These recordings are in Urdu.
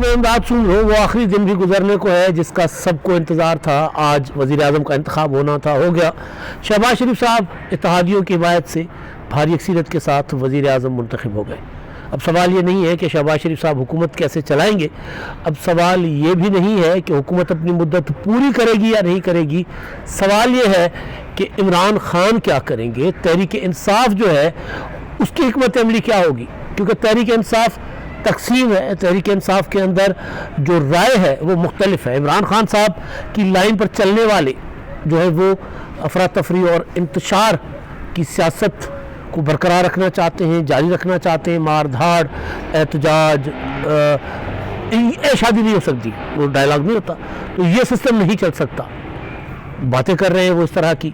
میں امداد سن رہو وہ آخری دن بھی گزرنے کو ہے جس کا سب کو انتظار تھا. آج وزیر اعظم کا انتخاب ہونا تھا, ہو گیا. شہباز شریف صاحب اتحادیوں کی حمایت سے بھاری اکثریت کے ساتھ وزیر اعظم منتخب ہو گئے. اب سوال یہ نہیں ہے کہ شہباز شریف صاحب حکومت کیسے چلائیں گے, اب سوال یہ بھی نہیں ہے کہ حکومت اپنی مدت پوری کرے گی یا نہیں کرے گی. سوال یہ ہے کہ عمران خان کیا کریں گے, تحریک انصاف جو ہے اس کی حکمت عملی کیا ہوگی, کیونکہ تحریک انصاف تقسیم ہے. تحریک انصاف کے اندر جو رائے ہے وہ مختلف ہے. عمران خان صاحب کی لائن پر چلنے والے جو ہے وہ افراتفری اور انتشار کی سیاست کو برقرار رکھنا چاہتے ہیں, جاری رکھنا چاہتے ہیں. مار دھاڑ, احتجاج, شادی نہیں ہو سکتی, وہ ڈائلاگ نہیں ہوتا, تو یہ سسٹم نہیں چل سکتا. باتیں کر رہے ہیں وہ اس طرح کی,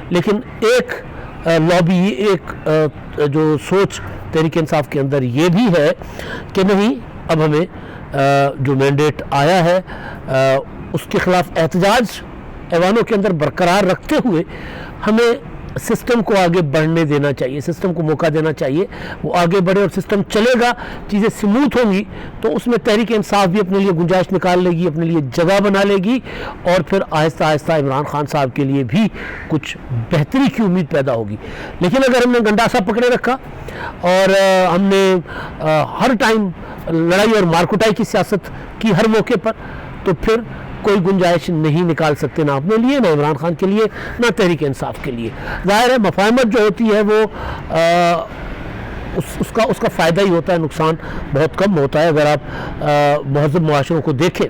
لیکن ایک لابی, ایک جو سوچ تحریک انصاف کے اندر یہ بھی ہے کہ نہیں, اب ہمیں جو مینڈیٹ آیا ہے اس کے خلاف احتجاج ایوانوں کے اندر برقرار رکھتے ہوئے ہمیں سسٹم کو آگے بڑھنے دینا چاہیے, سسٹم کو موقع دینا چاہیے. وہ آگے بڑھے اور سسٹم چلے گا, چیزیں سموتھ ہوں گی, تو اس میں تحریک انصاف بھی اپنے لیے گنجائش نکال لے گی, اپنے لیے جگہ بنا لے گی, اور پھر آہستہ آہستہ عمران خان صاحب کے لیے بھی کچھ بہتری کی امید پیدا ہوگی. لیکن اگر ہم نے گنڈاسا پکڑے رکھا اور ہم نے ہر ٹائم لڑائی اور مارکوٹائی کی سیاست کی ہر موقع پر, تو پھر کوئی گنجائش نہیں نکال سکتے, نہ اپنے لیے, نہ عمران خان کے لیے, نہ تحریک انصاف کے لیے. ظاہر ہے مفاہمت جو ہوتی ہے وہ اس کا فائدہ ہی ہوتا ہے, نقصان بہت کم ہوتا ہے. اگر آپ مہذب معاشروں کو دیکھیں,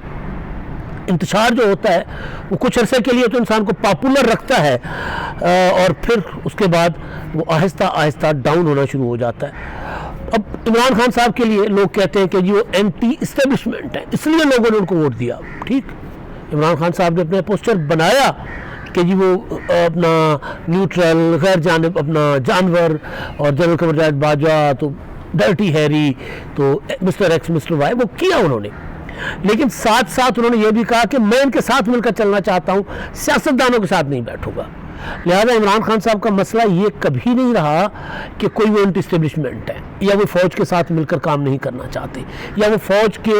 انتشار جو ہوتا ہے وہ کچھ عرصے کے لیے تو انسان کو پاپولر رکھتا ہے, اور پھر اس کے بعد وہ آہستہ آہستہ ڈاؤن ہونا شروع ہو جاتا ہے. اب عمران خان صاحب کے لیے لوگ کہتے ہیں کہ جی وہ اینٹی اسٹیبلشمنٹ ہے, اس لیے لوگوں نے ان کو ووٹ دیا. ٹھیک, عمران خان صاحب نے اپنے پوسٹر بنایا کہ جی وہ اپنا نیوٹرل, غیر جانب, اپنا جانور, اور جنرل قمر جاوید باجوہ تو ڈرٹی ہیری, تو مسٹر ایکس مسٹر وائی, وہ کیا انہوں نے. لیکن ساتھ ساتھ انہوں نے یہ بھی کہا کہ میں ان کے ساتھ مل کر چلنا چاہتا ہوں, سیاستدانوں کے ساتھ نہیں بیٹھوں گا. لہذا عمران خان صاحب کا مسئلہ یہ کبھی نہیں رہا کہ کوئی وہ اینٹی اسٹیبلشمنٹ ہے, یا وہ فوج کے ساتھ مل کر کام نہیں کرنا چاہتے, یا وہ فوج کے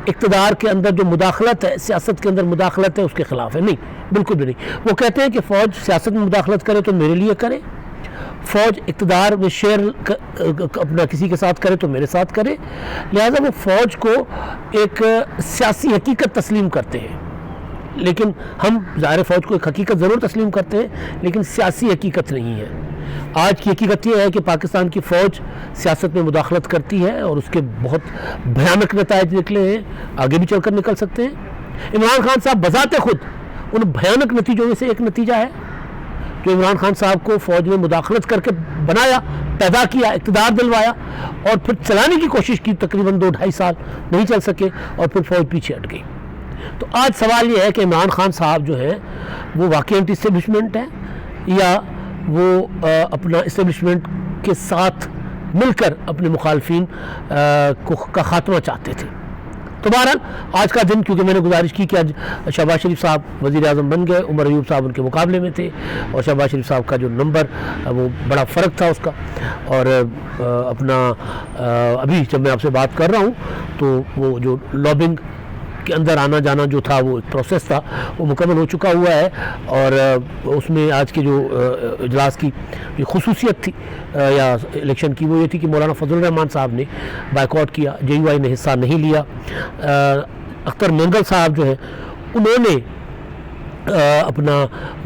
اقتدار کے اندر جو مداخلت ہے, سیاست کے اندر مداخلت ہے, اس کے خلاف ہے. نہیں, بالکل بھی نہیں. وہ کہتے ہیں کہ فوج سیاست میں مداخلت کرے تو میرے لیے کرے, فوج اقتدار میں شیئر اپنا کسی کے ساتھ کرے تو میرے ساتھ کرے. لہذا وہ فوج کو ایک سیاسی حقیقت تسلیم کرتے ہیں, لیکن ہم ظاہر فوج کو ایک حقیقت ضرور تسلیم کرتے ہیں, لیکن سیاسی حقیقت نہیں ہے. آج کی حقیقت یہ ہے کہ پاکستان کی فوج سیاست میں مداخلت کرتی ہے, اور اس کے بہت بھیانک نتائج نکلے ہیں, آگے بھی چل کر نکل سکتے ہیں. عمران خان صاحب بذات خود ان بھیانک نتیجوں میں سے ایک نتیجہ ہے جو عمران خان صاحب کو فوج میں مداخلت کر کے بنایا, پیدا کیا, اقتدار دلوایا, اور پھر چلانے کی کوشش کی. تقریباً 2-2.5 سال نہیں چل سکے, اور پھر فوج پیچھے ہٹ گئی. تو آج سوال یہ ہے کہ عمران خان صاحب جو ہیں وہ واقعی اینٹی اسٹیبلشمنٹ ہیں, یا وہ اپنا اسٹیبلشمنٹ کے ساتھ مل کر اپنے مخالفین کا خاتمہ چاہتے تھے. تو بہرحال آج کا دن, کیونکہ میں نے گزارش کی کہ آج شہباز شریف صاحب وزیر اعظم بن گئے, عمر ایوب صاحب ان کے مقابلے میں تھے, اور شہباز شریف صاحب کا جو نمبر وہ بڑا فرق تھا اس کا. اور اپنا ابھی جب میں آپ سے بات کر رہا ہوں تو وہ جو لابنگ کے اندر آنا جانا جو تھا, وہ ایک پروسیس تھا, وہ مکمل ہو چکا ہوا ہے. اور اس میں آج کے جو اجلاس کی خصوصیت تھی یا الیکشن کی, وہ یہ تھی کہ مولانا فضل الرحمان صاحب نے بائیکاٹ کیا, جے یو آئی نے حصہ نہیں لیا. اختر مینگل صاحب جو ہیں انہوں نے اپنا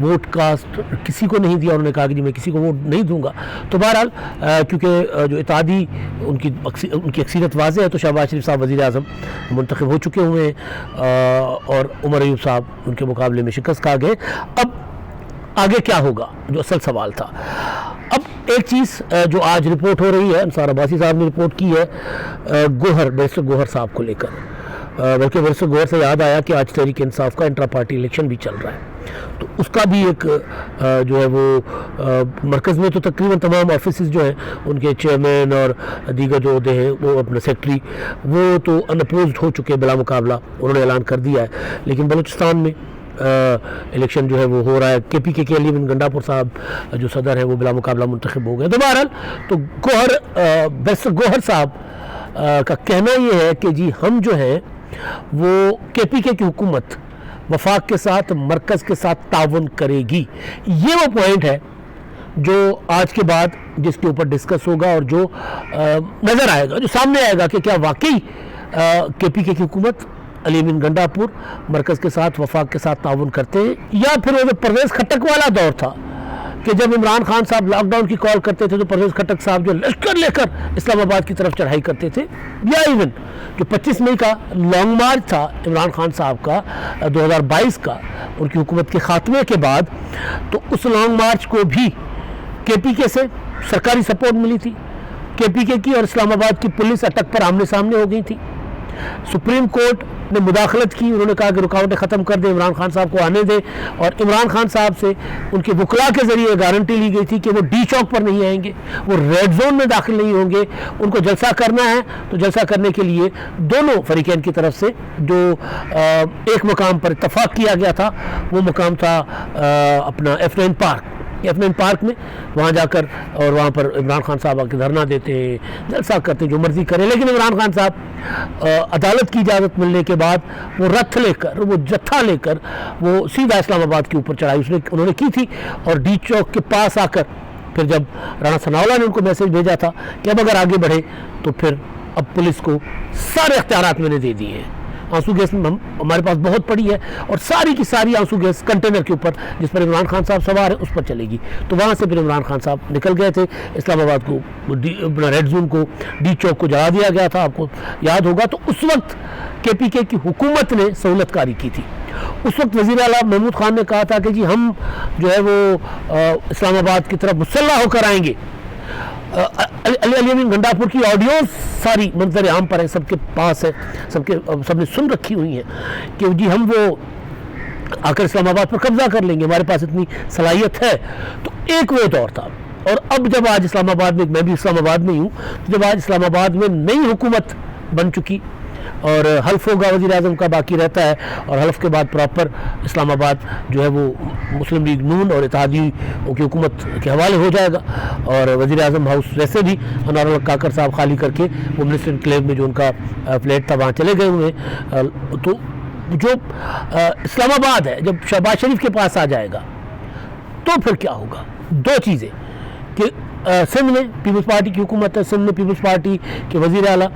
ووٹ کاسٹ کسی کو نہیں دیا, انہوں نے کہا کہ جی میں کسی کو ووٹ نہیں دوں گا. تو بہرحال کیونکہ جو اتحادی ان کی اکثریت واضح ہے, تو شہباز شریف صاحب وزیر اعظم منتخب ہو چکے ہوئے ہیں, اور عمر ایوب صاحب ان کے مقابلے میں شکست کھا گئے. اب آگے کیا ہوگا, جو اصل سوال تھا. اب ایک چیز جو آج رپورٹ ہو رہی ہے, انصار عباسی صاحب نے رپورٹ کی ہے بیرسٹر گوہر صاحب کو لے کر, بلکہ بیرسٹر گوہر سے یاد آیا کہ آج تحریک انصاف کا انٹرا پارٹی الیکشن بھی چل رہا ہے. تو اس کا بھی ایک جو ہے وہ مرکز میں تو تقریباً تمام آفیسز جو ہیں ان کے چیئرمین اور دیگر جو عہدے ہیں, وہ اپنا سیکٹری, وہ تو ان اپوزڈ ہو چکے بلا مقابلہ, انہوں نے اعلان کر دیا ہے. لیکن بلوچستان میں الیکشن جو ہے وہ ہو رہا ہے. کے پی کے علی بن گنڈاپور صاحب جو صدر ہیں وہ بلا مقابلہ منتخب ہو گئے. تو بہرحال تو بیرسٹر گوہر صاحب کا کہنا یہ ہے کہ جی ہم جو ہیں وہ کے پی کے کی حکومت وفاق کے ساتھ مرکز کے ساتھ تعاون کرے گی. یہ وہ پوائنٹ ہے جو آج کے بعد جس کے اوپر ڈسکس ہوگا اور جو نظر آئے گا, جو سامنے آئے گا کہ کیا واقعی کے پی کے کی حکومت علی امین گنڈاپور مرکز کے ساتھ وفاق کے ساتھ تعاون کرتے ہیں, یا پھر وہ جو پرویز خٹک والا دور تھا کہ جب عمران خان صاحب لاک ڈاؤن کی کال کرتے تھے تو پرویز خٹک صاحب جو لشکر لے کر اسلام آباد کی طرف چڑھائی کرتے تھے, یا ایون جو 25 مئی کا لانگ مارچ تھا عمران خان صاحب کا 2022 کا ان کی حکومت کے خاتمے کے بعد, تو اس لانگ مارچ کو بھی کے پی کے سے سرکاری سپورٹ ملی تھی. کے پی کے کی اور اسلام آباد کی پولیس اٹک پر آمنے سامنے ہو گئی تھی. سپریم کورٹ نے مداخلت کی, انہوں نے کہا کہ رکاوٹیں ختم کر دیں, عمران خان صاحب کو آنے دیں, اور عمران خان صاحب سے ان کے وکلاء کے ذریعے گارنٹی لی گئی تھی کہ وہ ڈی چوک پر نہیں آئیں گے, وہ ریڈ زون میں داخل نہیں ہوں گے. ان کو جلسہ کرنا ہے تو جلسہ کرنے کے لیے دونوں فریقین کی طرف سے جو ایک مقام پر اتفاق کیا گیا تھا وہ مقام تھا اپنا F9 پارک میں, وہاں جا کر اور وہاں پر عمران خان صاحب آ کے دھرنا دیتے, جلسہ کرتے, جو مرضی کریں. لیکن عمران خان صاحب عدالت کی اجازت ملنے کے بعد وہ رتھ لے کر, وہ جتھا لے کر وہ سیدھا اسلام آباد کے اوپر چڑھائی انہوں نے کی تھی, اور ڈی چوک کے پاس آ کر پھر جب رانا ثناء اللہ نے ان کو میسج بھیجا تھا کہ اب اگر آگے بڑھے تو پھر اب پولیس کو سارے اختیارات میں نے دے دیے ہیں. آنسو گیس ہمارے پاس بہت پڑی ہے, اور ساری کی ساری آنسو گیس کنٹینر کے اوپر جس پر عمران خان صاحب سوار ہے اس پر چلے گی. تو وہاں سے پھر عمران خان صاحب نکل گئے تھے, اسلام آباد کو ریڈ زون کو ڈی چوک کو جلا دیا گیا تھا, آپ کو یاد ہوگا. تو اس وقت کے پی کے کی حکومت نے سہولت کاری کی تھی. اس وقت وزیر اعلیٰ محمود خان نے کہا تھا کہ جی ہم جو ہے وہ اسلام آباد کی طرف مسلح ہو کر آئیں گے. علی امین گنڈاپور کی آڈیوز ساری منظر عام پر ہے, سب کے پاس ہے, سب نے سن رکھی ہوئی ہیں کہ جی ہم وہ آ کر اسلام آباد پر قبضہ کر لیں گے, ہمارے پاس اتنی صلاحیت ہے. تو ایک وہ دور تھا. اور اب جب آج اسلام آباد میں, میں بھی اسلام آباد میں ہوں, تو جب آج اسلام آباد میں نئی حکومت بن چکی اور حلف ہوگا وزیر اعظم کا باقی رہتا ہے, اور حلف کے بعد پراپر اسلام آباد جو ہے وہ مسلم لیگ نون اور اتحادیوں کی حکومت کے حوالے ہو جائے گا. اور وزیر اعظم ہاؤس ویسے بھی انوار الحق کاکڑ صاحب خالی کر کے وہ منسٹر انکلیو میں جو ان کا فلیٹ تھا وہاں چلے گئے ہوئے. تو جو اسلام آباد ہے جب شہباز شریف کے پاس آ جائے گا تو پھر کیا ہوگا؟ دو چیزیں کہ سندھ میں پیپلز پارٹی کی حکومت ہے, سندھ میں پیپلز پارٹی کے وزیر اعلیٰ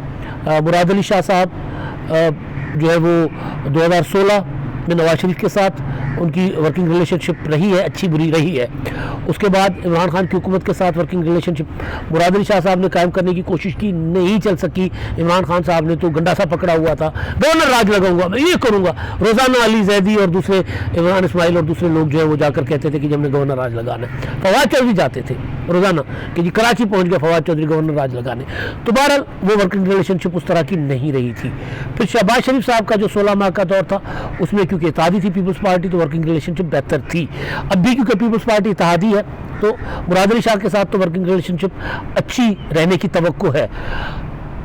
مراد علی شاہ صاحب جو ہے وہ 2016 میں نواز شریف کے ساتھ ان کی ورکنگ ریلیشن شپ رہی ہے, اچھی بری رہی ہے. اس کے بعد عمران خان کی حکومت کے ساتھ ورکنگ ریلیشن شپ مراد علی شاہ صاحب نے قائم کرنے کی کوشش کی, نہیں چل سکی. عمران خان صاحب نے تو گنڈاسا پکڑا ہوا تھا, گورنر راج لگاؤں گا, میں یہ کروں گا. روزانہ علی زیدی اور دوسرے عمران اسماعیل اور دوسرے لوگ جو ہے وہ جا کر کہتے تھے کہ جب ہم نے گورنر راج لگانا ہے. فواد چودھری جاتے تھے روزانہ کہ جی کراچی پہنچ گئے فواد چودھری گورنر راج لگانے. تو بہرحال وہ ورکنگ ریلیشن شپ اس طرح کی نہیں رہی تھی. پھر شہباز شریف صاحب کا جو 16 ماہ کا دور تھا اس میں کیونکہ اتحادی تھی پیپلز پارٹی تو ورکنگ ریلیشن شپ بہتر تھی. اب بھی کیونکہ پیپلز پارٹی اتحادی ہے تو مراد علی شاہ کے ساتھ تو ورکنگ ریلیشن شپ اچھی رہنے کی توقع ہے.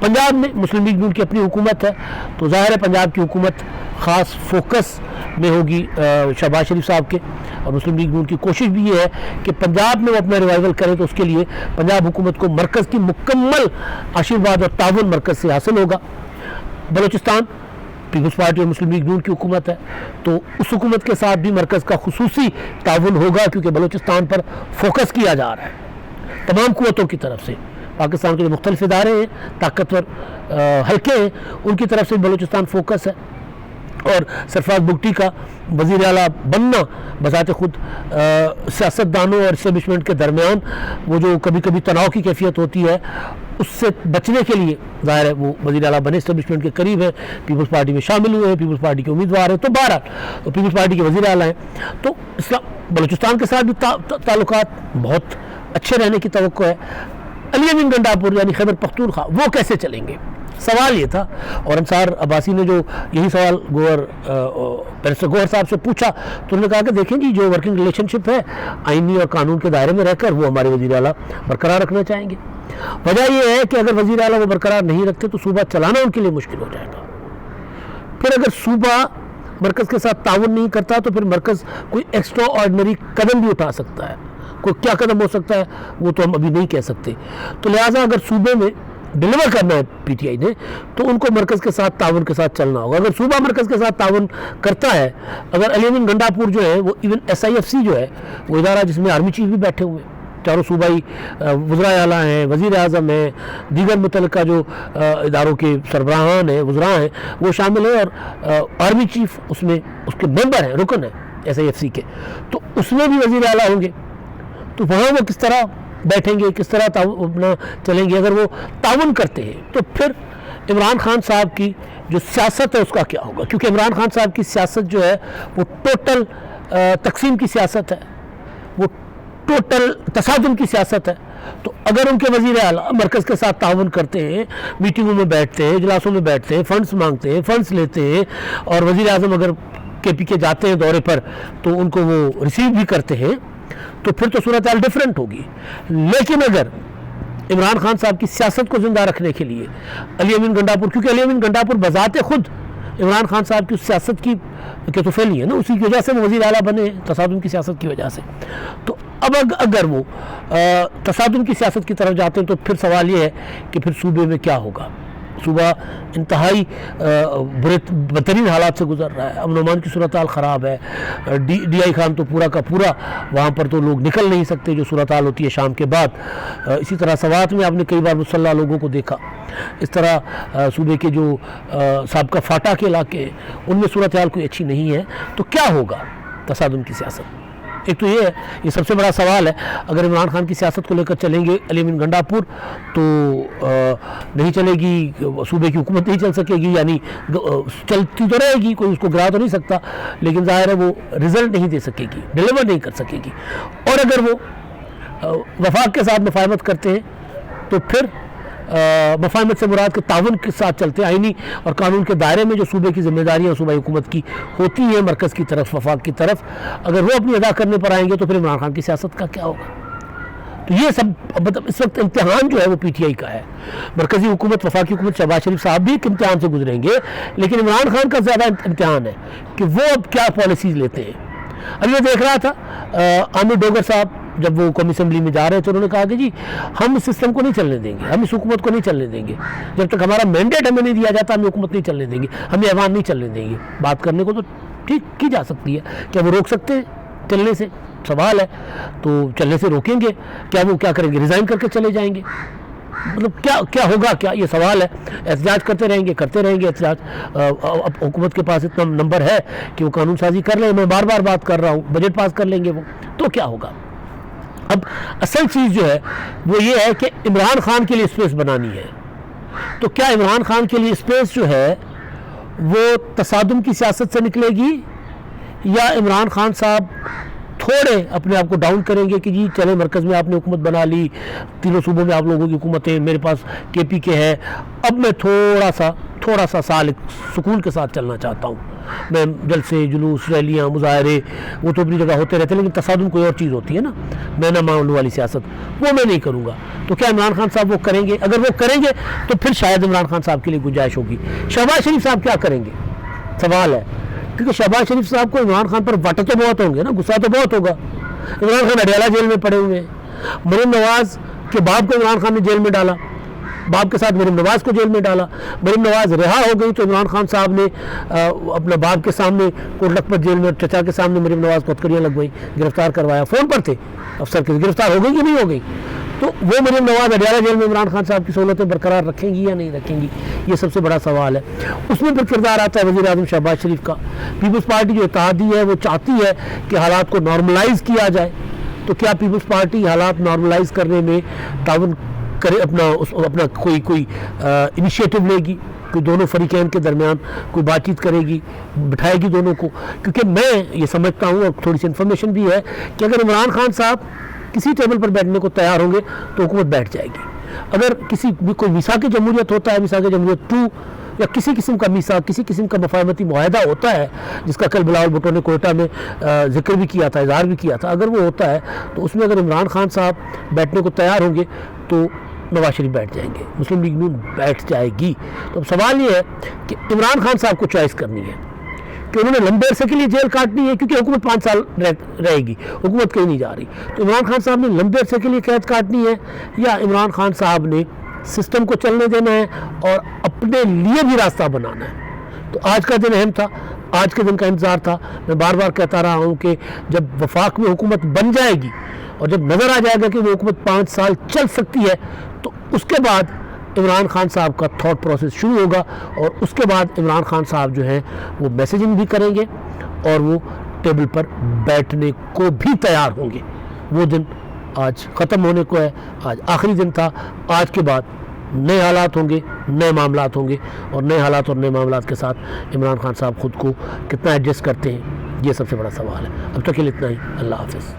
پنجاب میں مسلم لیگ نون کی اپنی حکومت ہے تو ظاہر ہے پنجاب کی حکومت خاص فوکس میں ہوگی شہباز شریف صاحب کے, اور مسلم لیگ نون کی کوشش بھی یہ ہے کہ پنجاب میں وہ اپنا ریوائیول کریں. تو اس کے لیے پنجاب حکومت کو مرکز کی مکمل آشیرواد اور تعاون مرکز سے حاصل ہوگا. بلوچستان پیپلز پارٹی اور مسلم لیگ نون کی حکومت ہے تو اس حکومت کے ساتھ بھی مرکز کا خصوصی تعاون ہوگا, کیونکہ بلوچستان پر فوکس کیا جا رہا ہے تمام قوتوں کی طرف سے. پاکستان کے جو مختلف ادارے ہیں, طاقتور حلقے ہیں, ان کی طرف سے بلوچستان فوکس ہے. اور سرفراز بگٹی کا وزیر اعلیٰ بننا بذات خود سیاستدانوں اور اسٹیبلشمنٹ کے درمیان وہ جو کبھی کبھی تناؤ کی کیفیت ہوتی ہے اس سے بچنے کے لیے ظاہر ہے وہ وزیر اعلیٰ بنے, اسٹیبلشمنٹ کے قریب ہیں, پیپلز پارٹی میں شامل ہوئے ہیں, پیپلز پارٹی کے امیدوار ہیں. تو بہرحال پیپلز پارٹی کے وزیر اعلیٰ ہیں تو بلوچستان کے ساتھ بھی تعلقات بہت اچھے رہنے کی توقع ہے. علی امین گنڈاپور یعنی خیبر پختونخوا وہ کیسے چلیں گے؟ سوال یہ تھا. اور انصار عباسی نے جو یہی سوال بیرسٹر گوہر صاحب سے پوچھا تو انہوں نے کہا کہ دیکھیں جی جو ورکنگ ریلیشن شپ ہے آئینی اور قانون کے دائرے میں رہ کر وہ ہمارے وزیر اعلیٰ برقرار رکھنا چاہیں گے. وجہ یہ ہے کہ اگر وزیر اعلیٰ وہ برقرار نہیں رکھتے تو صوبہ چلانا ان کے لیے مشکل ہو جائے گا. پھر اگر صوبہ مرکز کے ساتھ تعاون نہیں کرتا تو پھر مرکز کوئی ایکسٹرا آرڈنری قدم بھی اٹھا سکتا ہے. کوئی کیا قدم ہو سکتا ہے وہ تو ہم ابھی نہیں کہہ سکتے. تو لہٰذا اگر صوبے میں ڈلیور کرنا ہے پی ٹی آئی نے تو ان کو مرکز کے ساتھ تعاون کے ساتھ چلنا ہوگا. اگر صوبہ مرکز کے ساتھ تعاون کرتا ہے, اگر علی امین گنڈا پور جو ہے وہ ایون ایس آئی ایف سی جو ہے وہ ادارہ جس میں آرمی چیف بھی بیٹھے ہوئے ہیں, چاروں صوبائی وزرائے اعلیٰ ہیں, وزیر اعظم ہیں, دیگر متعلقہ جو اداروں کے سربراہان ہیں, وزراء ہیں, وہ شامل ہیں, اور آرمی چیف اس میں اس کے ممبر ہیں, رکن ہیں ایس آئی ایف سی کے, تو اس میں بھی وزیر اعلیٰ ہوں گے. تو وہاں وہ کس طرح بیٹھیں گے, کس طرح اپنا چلیں گے؟ اگر وہ تعاون کرتے ہیں تو پھر عمران خان صاحب کی جو سیاست ہے اس کا کیا ہوگا؟ کیونکہ عمران خان صاحب کی سیاست جو ہے وہ ٹوٹل تقسیم کی سیاست ہے, وہ ٹوٹل تصادم کی سیاست ہے. تو اگر ان کے وزیر اعلیٰ مرکز کے ساتھ تعاون کرتے ہیں, میٹنگوں میں بیٹھتے ہیں, اجلاسوں میں بیٹھتے ہیں, فنڈز مانگتے ہیں, فنڈز لیتے ہیں, اور وزیر اعظم اگر کے پی کے جاتے ہیں دورے پر تو ان کو وہ ریسیو بھی کرتے ہیں, تو پھر تو صورتحال ڈیفرنٹ ہوگی. لیکن اگر عمران خان صاحب کی سیاست کو زندہ رکھنے کے لیے علی امین گنڈا پور, کیونکہ علی امین گنڈا پور بذات خود عمران خان صاحب کی سیاست کی کہ تو فیلی ہے نا, اسی کی وجہ سے وہ وزیر اعلیٰ بنے, تصادم کی سیاست کی وجہ سے. تو اب اگر وہ تصادم کی سیاست کی طرف جاتے ہیں تو پھر سوال یہ ہے کہ پھر صوبے میں کیا ہوگا. صوبہ انتہائی بدترین حالات سے گزر رہا ہے, امن و امان کی صورتحال خراب ہے, ڈی آئی خان تو پورا کا پورا وہاں پر تو لوگ نکل نہیں سکتے جو صورتحال ہوتی ہے شام کے بعد. اسی طرح سوات میں آپ نے کئی بار مسلح لوگوں کو دیکھا. اس طرح صوبے کے جو سابقہ فاٹا کے علاقے ہیں ان میں صورتحال کوئی اچھی نہیں ہے. تو کیا ہوگا تصادم کی سیاست؟ ایک تو یہ ہے, یہ سب سے بڑا سوال ہے. اگر عمران خان کی سیاست کو لے کر چلیں گے علی امین گنڈا پور تو نہیں چلے گی, صوبے کی حکومت نہیں چل سکے گی, یعنی چلتی تو رہے گی, کوئی اس کو گرا تو نہیں سکتا, لیکن ظاہر ہے وہ رزلٹ نہیں دے سکے گی, ڈیلیور نہیں کر سکے گی. اور اگر وہ وفاق کے ساتھ مفاہمت کرتے ہیں تو پھر مفاہمت سے مراد کے تعاون کے ساتھ چلتے ہیں, آئینی اور قانون کے دائرے میں جو صوبے کی ذمہ داریاں صوبائی حکومت کی ہوتی ہیں مرکز کی طرف, وفاق کی طرف, اگر وہ اپنی ادا کرنے پر آئیں گے تو پھر عمران خان کی سیاست کا کیا ہوگا؟ تو یہ سب مطلب اس وقت امتحان جو ہے وہ پی ٹی آئی کا ہے. مرکزی حکومت, وفاقی حکومت, شہباز شریف صاحب بھی ایک امتحان سے گزریں گے, لیکن عمران خان کا زیادہ امتحان ہے کہ وہ اب کیا پالیسیز لیتے ہیں. ابھی میں دیکھ رہا تھا عامر ڈوگر صاحب جب وہ قومی اسمبلی میں جا رہے تھے, انہوں نے کہا کہ جی ہم اس سسٹم کو نہیں چلنے دیں گے, ہم اس حکومت کو نہیں چلنے دیں گے, جب تک ہمارا مینڈیٹ ہمیں نہیں دیا جاتا ہم حکومت نہیں چلنے دیں گے, ہمیں ایوان نہیں چلنے دیں گے. بات کرنے کو تو ٹھیک کی جا سکتی ہے, کیا وہ روک سکتے ہیں چلنے سے؟ سوال ہے. تو چلنے سے روکیں گے کیا؟ وہ کیا کریں گے؟ ریزائن کر کے چلے جائیں گے؟ مطلب کیا ہوگا؟ کیا یہ سوال ہے. احتجاج کرتے رہیں گے احتجاج. اب حکومت کے پاس اتنا نمبر ہے کہ وہ قانون سازی کر لیں, میں بار بار بات کر رہا ہوں, بجٹ پاس کر لیں گے وہ, تو کیا ہوگا؟ اب اصل چیز جو ہے وہ یہ ہے کہ عمران خان کے لیے اسپیس بنانی ہے. تو کیا عمران خان کے لیے اسپیس جو ہے وہ تصادم کی سیاست سے نکلے گی, یا عمران خان صاحب تھوڑے اپنے آپ کو ڈاؤن کریں گے کہ جی چلے مرکز میں آپ نے حکومت بنا لی, تینوں صوبوں میں آپ لوگوں کی حکومت ہے, میرے پاس کے پی کے ہے, اب میں تھوڑا سا سال سکون کے ساتھ چلنا چاہتا ہوں, میں جلسے, جلوس, ریلیاں, مظاہرے وہ تو اپنی جگہ ہوتے رہتے ہیں, لیکن تصادم کوئی اور چیز ہوتی ہے نا, میں نہ ماننے والی سیاست, وہ میں نہیں کروں گا. تو کیا عمران خان صاحب وہ کریں گے؟ اگر وہ کریں گے تو پھر شاید عمران خان صاحب کے لیے گنجائش ہوگی. شہباز شریف صاحب کیا کریں گے؟ سوال ہے, کیونکہ شہباز شریف صاحب کو عمران خان پر وٹ تو بہت ہوں گے نا, غصہ تو بہت ہوگا. عمران خان اڈیالہ جیل میں پڑے ہوئے ہیں, مریم نواز کے باپ کو عمران خان نے جیل میں ڈالا, باپ کے ساتھ مریم نواز کو جیل میں ڈالا, مریم نواز رہا ہو گئی تو عمران خان صاحب نے اپنا باپ کے سامنے کوٹ لکھپت جیل میں چچا کے سامنے مریم نواز کو ہتکڑیاں لگوائی, گرفتار کروایا, فون پر تھے افسر کے, گرفتار ہو گئی کہ نہیں ہو گئی؟ تو وہ مریم نواز اڈیالہ جیل میں عمران خان صاحب کی سہولتیں برقرار رکھیں گی یا نہیں رکھیں گی؟ یہ سب سے بڑا سوال ہے. اس میں پھر کردار آتا ہے وزیر اعظم شہباز شریف کا. پیپلز پارٹی جو اتحادی ہے وہ چاہتی ہے کہ حالات کو نارملائز کیا جائے. تو کیا پیپلز پارٹی حالات نارملائز کرنے میں تعاون کرے, اپنا کوئی انیشیٹو لے گی, کوئی دونوں فریقین کے درمیان کوئی بات چیت کرے گی, بٹھائے گی دونوں کو؟ کیونکہ میں یہ سمجھتا ہوں, اور تھوڑی سی انفارمیشن بھی ہے, کہ اگر عمران خان صاحب کسی ٹیبل پر بیٹھنے کو تیار ہوں گے تو حکومت بیٹھ جائے گی. اگر کوئی میثاق جمہوریت ہوتا ہے, میثاق جمہوریت 2, یا کسی قسم کا میثاق, کسی قسم کا مفاہمتی معاہدہ ہوتا ہے, جس کا کل بلاول بھٹو نے کوئٹہ میں ذکر بھی کیا تھا, اظہار بھی کیا تھا, اگر وہ ہوتا ہے تو اس میں اگر عمران خان صاحب بیٹھنے کو تیار ہوں گے تو نواز شریف بیٹھ جائیں گے, مسلم لیگ نون بیٹھ جائے گی. تو اب سوال یہ ہے کہ عمران خان صاحب کو چوائس کرنی ہے کہ انہوں نے لمبے عرصے کے لیے جیل کاٹنی ہے, کیونکہ حکومت 5 سال رہے گی, حکومت کہیں نہیں جا رہی. تو عمران خان صاحب نے لمبے عرصے کے لیے قید کاٹنی ہے, یا عمران خان صاحب نے سسٹم کو چلنے دینا ہے اور اپنے لیے بھی راستہ بنانا ہے. تو آج کا دن اہم تھا, آج کے دن کا انتظار تھا. میں بار بار کہتا رہا ہوں کہ جب وفاق میں حکومت بن جائے گی اور جب نظر آ جائے گا کہ وہ حکومت 5 سال چل سکتی ہے, تو اس کے بعد عمران خان صاحب کا تھاٹ پروسیس شروع ہوگا, اور اس کے بعد عمران خان صاحب جو ہیں وہ میسیجنگ بھی کریں گے اور وہ ٹیبل پر بیٹھنے کو بھی تیار ہوں گے. وہ دن آج ختم ہونے کو ہے, آج آخری دن تھا. آج کے بعد نئے حالات ہوں گے, نئے معاملات ہوں گے, اور نئے حالات اور نئے معاملات کے ساتھ عمران خان صاحب خود کو کتنا ایڈجسٹ کرتے ہیں, یہ سب سے بڑا سوال ہے. اب تک کے لیے اتنا ہی. اللہ حافظ.